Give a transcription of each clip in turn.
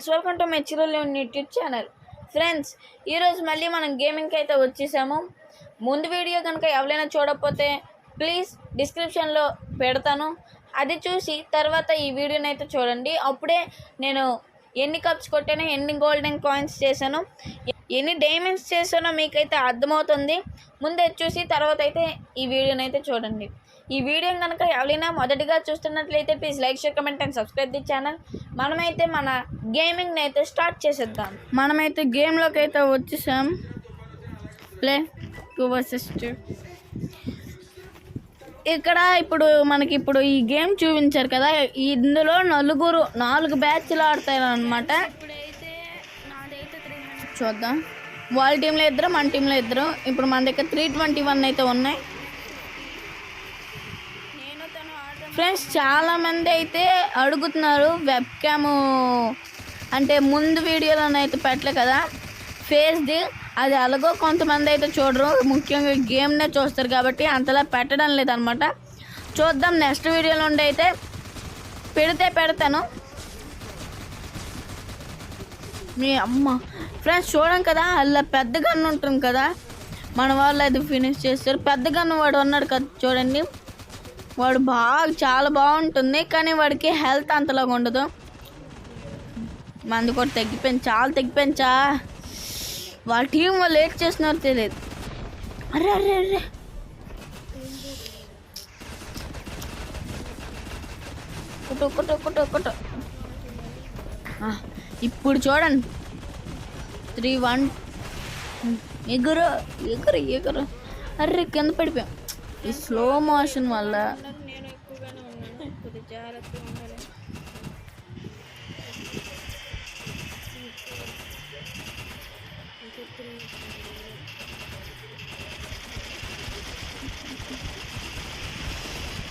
Friends, welcome to my YouTube channel. Friends, ఈరోజు మళ్ళీ మనం గేమింగ్కి అయితే వచ్చేసాము. ముందు వీడియో కనుక ఎవరైనా చూడకపోతే ప్లీజ్ డిస్క్రిప్షన్లో పెడతాను, అది చూసి తర్వాత ఈ వీడియోని అయితే చూడండి. అప్పుడే నేను ఎన్ని కప్స్ కొట్టానో, ఎన్ని గోల్డెన్ కాయిన్స్ చేశానో, ఎన్ని డైమండ్స్ చేశానో మీకైతే అర్థమవుతుంది. ముందే చూసి తర్వాత అయితే ఈ వీడియోని అయితే చూడండి. ఈ వీడియో కనుక ఎవరైనా మొదటిగా చూస్తున్నట్లయితే please like, share, comment and subscribe the channel. మనమైతే మన గేమింగ్ని అయితే స్టార్ట్ చేసేద్దాం. మనమైతే గేమ్లోకి అయితే వచ్చేసాం. Play 2 vs 2. ఇక్కడ మనకి ఈ గేమ్ చూపించారు కదా, ఇందులో 4 బ్యాచ్లు ఆడతారు అనమాట. చూద్దాం. వాళ్ళ టీంలో 2, మన టీంలో 2. ఇప్పుడు మన దగ్గర 321 అయితే ఉన్నాయి. ఫ్రెండ్స్, చాలామంది అయితే అడుగుతున్నారు వెబ్ క్యామ్ అంటే ముందు వీడియోలోనైతే పెట్టలే కదా ఫేస్ది, అది అలాగో కొంతమంది అయితే చూడరు, ముఖ్యంగా గేమ్నే చూస్తారు కాబట్టి అంతలా పెట్టడం లేదనమాట. చూద్దాం, నెక్స్ట్ వీడియోలో ఉండి అయితే పెడతాను. మీ అమ్మ ఫ్రెండ్స్, చూడం కదా అలా పెద్ద గన్ను ఉంటుంది కదా, మన వాళ్ళు అయితే ఫినిష్ చేస్తారు. పెద్ద గన్ను వాడు ఉన్నాడు కదా చూడండి, వాడు చాలా బాగుంటుంది, కానీ వాడికి హెల్త్ అంతలాగా ఉండదు. మంది కూడా చాలా తగ్గిపోయించా. వాళ్ళ టీం వాళ్ళు లేట్ చేస్తున్నారో తెలియదు. అరే అరే అరే ఒకటి ఇప్పుడు చూడండి 3-1. ఎగురు. అర్రే, కింద పడిపోయాం. ఈ స్లో మోషన్ వల్ల.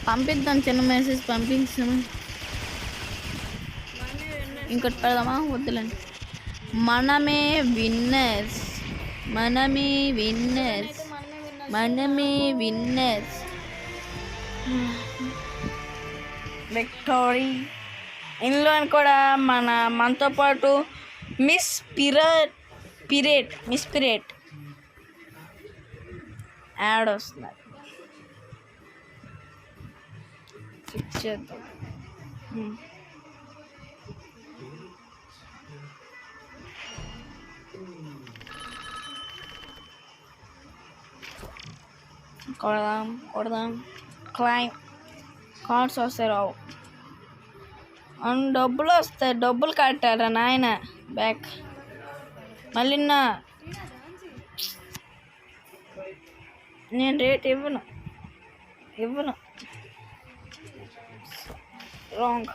పంపిద్దాం, చిన్న మెసేజ్ పంపించాము. ఇంకోటి పెడదామా? వద్దులేండి. మనమే విన్నర్స్. విక్టరీ. ఇందులో కూడా మనతో పాటు మిస్ పిరేట్ యాడ్ వస్తున్నారు. చేద్దాం. కొడదాం. క్లైమ్ కార్డ్స్ వస్తాయి, రావు. డబ్బులు వస్తాయి, డబ్బులు కట్టారా నాయన. బ్యాక్ మళ్ళీ నేను రేట్ ఇవ్వను. రాంగ్.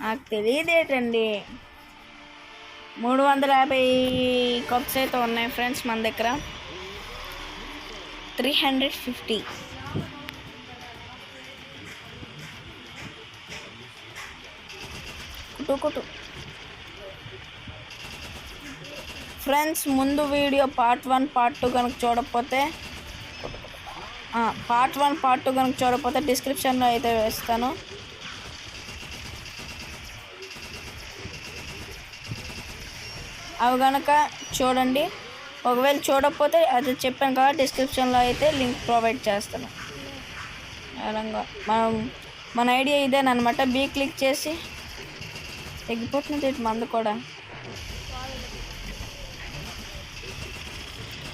నాకు తెలియదేటండి. 350 కప్స్ అయితే ఉన్నాయి ఫ్రెండ్స్ మన దగ్గర. 350. కుటు ఫ్రెండ్స్, ముందు వీడియో పార్ట్ 1 పార్ట్ 2 కనుక చూడకపోతే డిస్క్రిప్షన్లో అయితే వేస్తాను. అవి కనుక చూడండి. ఒకవేళ చూడకపోతే అది చెప్పాను కదా, డిస్క్రిప్షన్లో అయితే లింక్ ప్రొవైడ్ చేస్తాను. మన ఐడియా ఇదేనమాట. బీ క్లిక్ చేసి తగ్గిపోతుంది మందు కూడా.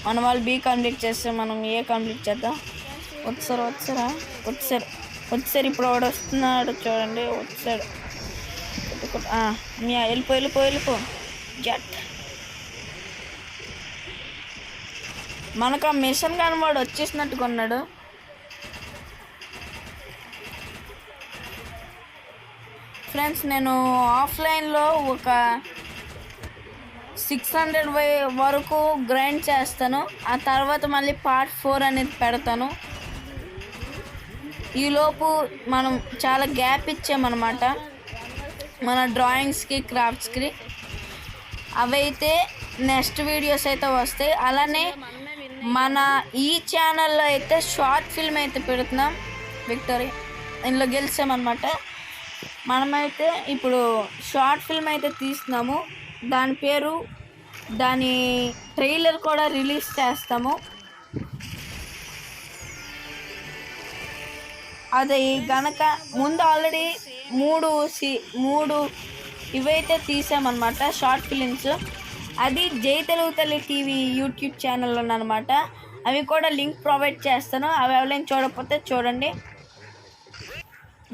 మన వాళ్ళు బీ కంప్లీట్ చేస్తే మనం ఏ కంప్లీట్ చేద్దాం. వచ్చారు. ఇప్పుడు వాడు వస్తున్నాడు చూడండి. వచ్చాడు. వెళ్ళిపో. జట్ మనకు ఆ మిషన్ కానీ వాడు వచ్చేసినట్టుగా ఉన్నాడు. ఫ్రెండ్స్, నేను ఆఫ్లైన్లో ఒక 600 వరకు గ్రైండ్ చేస్తాను. ఆ తర్వాత మళ్ళీ పార్ట్ 4 అనేది పెడతాను. ఈలోపు మనం చాలా గ్యాప్ ఇచ్చామన్నమాట మన డ్రాయింగ్స్కి, క్రాఫ్ట్స్కి. అవైతే నెక్స్ట్ వీడియోస్ అయితే వస్తాయి. అలానే మన ఈ ఛానల్లో అయితే షార్ట్ ఫిల్మ్ అయితే పెడుతున్నాం. విక్టరీ ఇందులో గెలిచామన్నమాట. మనమైతే ఇప్పుడు షార్ట్ ఫిల్మ్ అయితే తీస్తున్నాము. దాని పేరు, దాని ట్రైలర్ కూడా రిలీజ్ చేస్తాము. అది గనక ముందు ఆల్రెడీ మూడు ఇవైతే తీసామన్నమాట షార్ట్ ఫిలిమ్స్. అది జై తెలుగు తల్లి టీవీ యూట్యూబ్ ఛానల్లో అనమాట. అవి కూడా లింక్ ప్రొవైడ్ చేస్తాను. అవి ఎవరైనా చూడకపోతే చూడండి.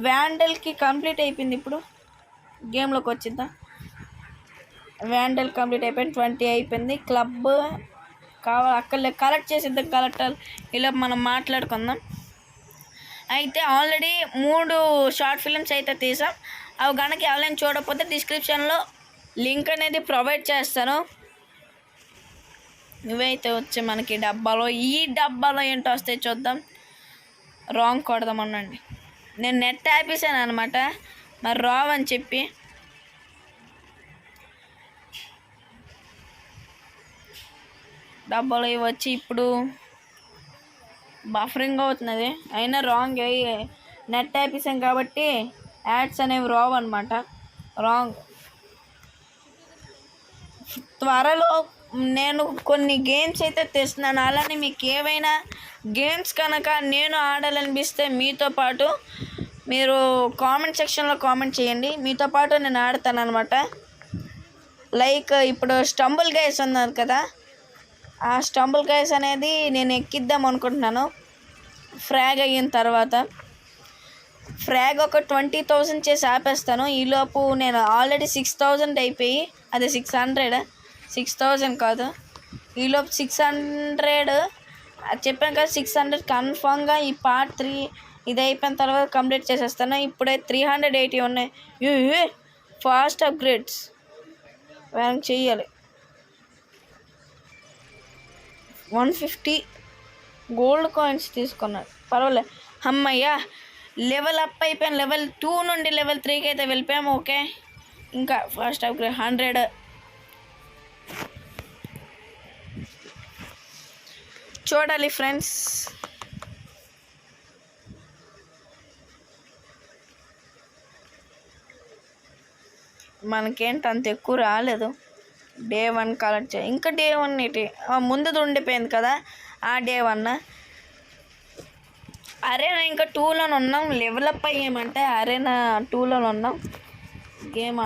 వ్యాండల్కి కంప్లీట్ అయిపోయింది. ఇప్పుడు గేమ్లోకి వచ్చిద్దాం. వ్యాండల్ కంప్లీట్ అయిపోయింది. 20 అయిపోయింది. క్లబ్ కావాలి అక్కడ కలెక్ట్ చేసిద్దాం. కలెక్టర్ ఇలా మనం మాట్లాడుకుందాం. అయితే ఆల్రెడీ 3 షార్ట్ ఫిల్మ్స్ అయితే తీసాం. అవి కనుక ఎవరైనా చూడకపోతే డిస్క్రిప్షన్లో లింక్ అనేది ప్రొవైడ్ చేస్తాను. ఇవైతే వచ్చి మనకి డబ్బాలో, ఈ డబ్బాలో ఏంటో వస్తాయి చూద్దాం. రాంగ్ కొడదామనండి. నేను నెట్ ఆపేసాను అనమాట, మరి రావని చెప్పి. డబ్బాలో ఇవి వచ్చి ఇప్పుడు బఫరింగ్ అవుతున్నది. అయినా రాంగ్ నెట్ ఆపేసాం కాబట్టి యాడ్స్ అనేవి రావు అనమాట. రాంగ్. త్వరలో నేను కొన్ని గేమ్స్ అయితే తెస్తున్నాను. అలానే మీకు ఏవైనా గేమ్స్ కనుక నేను ఆడాలనిపిస్తే మీతో పాటు మీరు కామెంట్ సెక్షన్లో కామెంట్ చేయండి. మీతో పాటు నేను ఆడతాను అనమాట. లైక్ ఇప్పుడు స్టంబుల్ గైస్ ఉన్నారు కదా, ఆ స్టంబుల్ గైస్ అనేది నేను ఎక్కిద్దాం అనుకుంటున్నాను. ఫ్రాగ్ అయిన తర్వాత ఫ్రాగ్ ఒక 20,000 చేసి ఆపేస్తాను. ఈలోపు నేను ఆల్రెడీ 6,000 అయిపోయి, అదే 600 కాదు, ఈలోపు 600 చెప్పాను కదా, 600 కన్ఫామ్గా ఈ పార్ట్ 3 ఇది అయిపోయిన తర్వాత కంప్లీట్ చేసేస్తాను. ఇప్పుడే 380 ఉన్నాయి. ఫాస్ట్ అప్గ్రేడ్స్ వెనక్కి చెయ్యాలి. 150 గోల్డ్ కాయిన్స్ తీసుకున్నాను, పర్వాలేదు. అమ్మయ్యా, లెవెల్ అప్ అయిపోయాను. లెవెల్ 2 నుండి లెవెల్ 3కి అయితే వెళ్ళిపోయాము. ఓకే, ఇంకా ఫస్ట్ అప్గ్రేడ్ 100. చూడాలి ఫ్రెండ్స్. మనకేంటి అంత ఎక్కువ రాలేదు. డే 1 కలెక్ట్ చేయాలి. ఇంకా డే 1 ఏంటి, ముందుది ఉండిపోయింది కదా ఆ డే 1. అరేనా ఇంకా 2లో ఉన్నాం. లెవెలప్ అయ్యామంటే అరేనా 2లో ఉన్నాం. గేమ్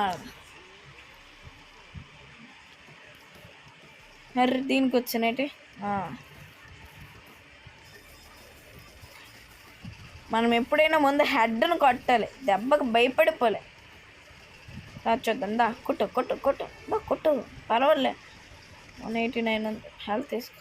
మరి దీనికి వచ్చినట్టు మనం ఎప్పుడైనా ముందు హెడ్ను కొట్టాలి, దెబ్బకు భయపడిపోలే. చూద్దాం. దా కొట్టు కొట్టు కొట్టు, దా కొట్టు, పర్వాలే. 189 ఉంది. హెల్త్ తీసుకో.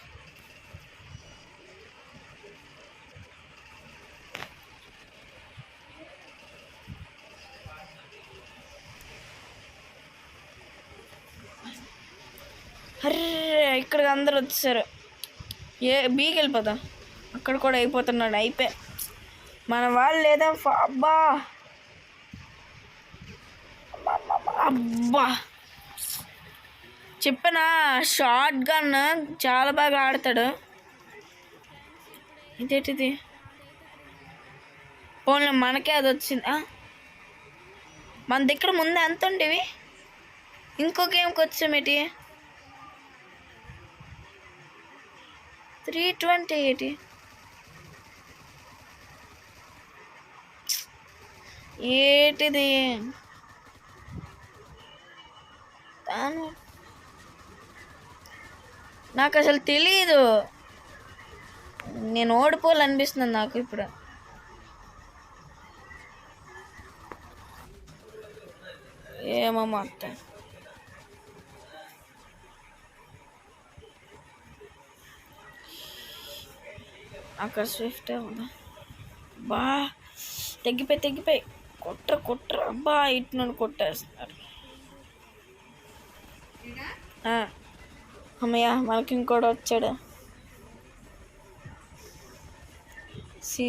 అర్రే, ఇక్కడికి అందరు వచ్చేసారు. బీకి వెళ్ళిపోతాం. అక్కడ కూడా అయిపోతున్నాడు. అయిపోయా మన వాళ్ళు లేదా. అబ్బా అబ్బా చెప్పనా, షార్ట్ గన్ చాలా బాగా ఆడతాడు. ఇదేంటిది, ఓన్లీ మనకే అది వచ్చింది. మన దగ్గర ముందు ఎంత ఉండేవి, ఇంకో గేమ్కి వచ్చామేటి 320 ఏటిది. నాకు అసలు తెలీదు. నేను ఓడిపోవాలనిపిస్తుంది నాకు ఇప్పుడు. ఏమో మొత్తం అక్కడ స్విఫ్ట్ బా తెగిపోయి కొట్ర. అబ్బా ఇటు నుండి కొట్టేస్తున్నారు. అమ్మయ్య, మనకి ఇంకోటి వచ్చాడు. సి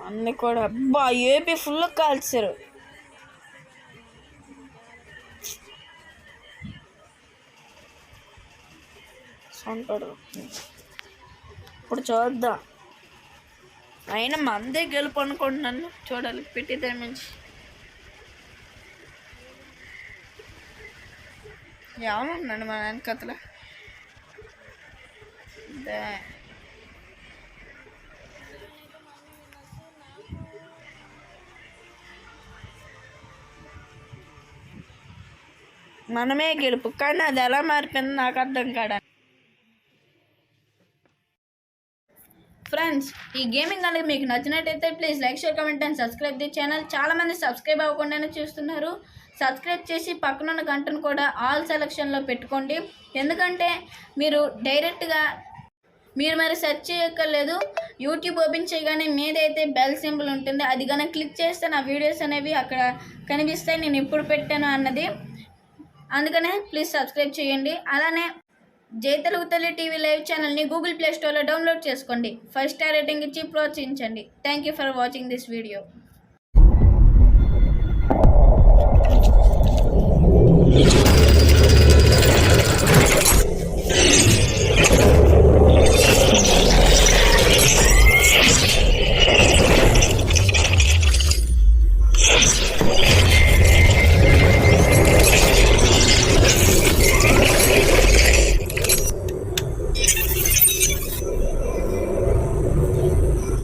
అన్నీ కూడా. అబ్బా ఏపీ ఫుల్ కాల్చారు. అంటాడు. ఇప్పుడు చూద్దాం. అయినా మందే గెలుపు అనుకుంటున్నాను. చూడాలి. పెట్టి తెమించి ఏమన్నాడు మా వెనకతల మనమే గెలుపు, కానీ అది ఎలా మారిపోయింది నాకు అర్థం కాడా. ఫ్రెండ్స్, ఈ గేమింగ్ కనుక మీకు నచ్చినట్టయితే please like, share, comment and subscribe the channel. చాలామంది సబ్స్క్రైబ్ అవ్వకుండానే చూస్తున్నారు. సబ్స్క్రైబ్ చేసి పక్కనున్న గంటను కూడా ఆల్ సెలక్షన్లో పెట్టుకోండి. ఎందుకంటే మీరు డైరెక్ట్గా మరి సెర్చ్ చేయక్కర్లేదు. యూట్యూబ్ ఓపెన్ చేయగానే మీదైతే బెల్ సింబల్ ఉంటుంది, అది కనుక క్లిక్ చేస్తే నా వీడియోస్ అనేవి అక్కడ కనిపిస్తాయి, నేను ఎప్పుడు పెట్టాను అన్నది. అందుకనే ప్లీజ్ సబ్స్క్రైబ్ చేయండి. అలానే జై తెలుగు తల్లి టీవీ లైవ్ ఛానల్ని గూగుల్ ప్లే స్టోర్లో డౌన్లోడ్ చేసుకోండి. 5 స్టార్ రేటింగ్ ఇచ్చి ప్రోత్సహించండి. Thank you for watching this video.